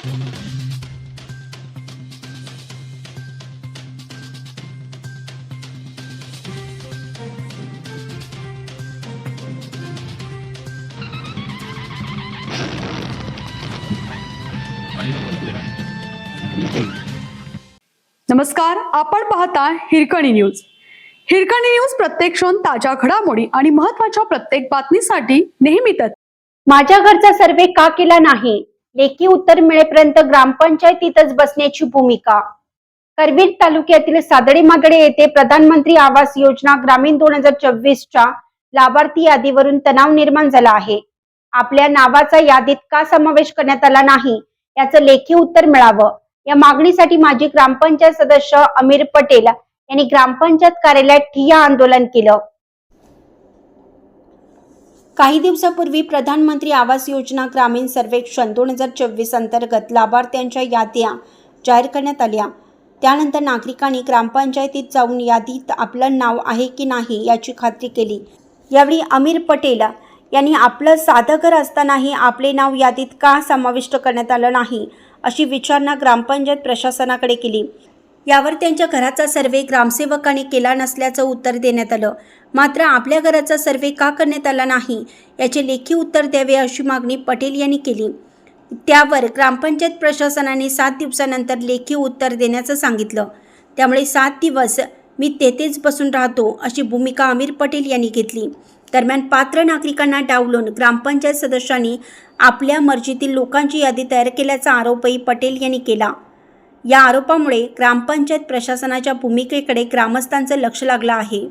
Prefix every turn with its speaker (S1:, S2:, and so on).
S1: नमस्कार, आपण पाहता हिरकणी न्यूज. हिरकणी न्यूज प्रत्येक क्षण ताज्या घडामोडी आणि महत्त्वाच्या प्रत्येक बातमीसाठी नेहमीच.
S2: माझ्या घरचा सर्वे का केला नाही, लेखी उत्तर मिळेपर्यंत ग्रामपंचायतीतच बसण्याची भूमिका. करवीर तालुक्यातील सादडे मादडे येथे प्रधानमंत्री आवास योजना ग्रामीण 2024च्या लाभार्थी यादीवरून तणाव निर्माण झाला आहे. आपल्या नावाचा यादीत का समावेश करण्यात आला नाही याचं लेखी उत्तर मिळावं, या मागणीसाठी माजी ग्रामपंचायत सदस्य अमीर पटेल यांनी ग्रामपंचायत कार्यालयात ठिय्या आंदोलन केलं. काही दिवसापूर्वी प्रधानमंत्री आवास योजना ग्रामीण सर्वेक्षण 2024 अंतर्गत लाभार्थ्यांच्या याद्या जाहीर करण्यात आल्या. त्यानंतर नागरिकांनी ग्रामपंचायतीत जाऊन यादीत आपलं नाव आहे की नाही याची खात्री केली. यावेळी अमीर पटेल यांनी आपलं साधं घर असतानाही आपले नाव यादीत का समाविष्ट करण्यात आलं नाही अशी विचारणा ग्रामपंचायत प्रशासनाकडे केली. यावर त्यांच्या घराचा सर्वे ग्रामसेवकांनी केला नसल्याचं उत्तर देण्यात आलं. मात्र आपल्या घराचा सर्वे का करण्यात आला नाही याचे लेखी उत्तर द्यावे अशी मागणी पटेल यांनी केली. त्यावर ग्रामपंचायत प्रशासनाने 7 दिवसानंतर लेखी उत्तर देण्याचं सांगितलं. त्यामुळे 7 दिवस मी तेथेच बसून राहतो अशी भूमिका अमीर पटेल यांनी घेतली. दरम्यान पात्र नागरिकांना डावलून ग्रामपंचायत सदस्यांनी आपल्या मर्जीतील लोकांची यादी तयार केल्याचा आरोपही पटेल यांनी केला. या आरोपामुळे ग्रामपंचायत प्रशासनाच्या भूमिकेकडे ग्रामस्थांचं लक्ष लागलं आहे.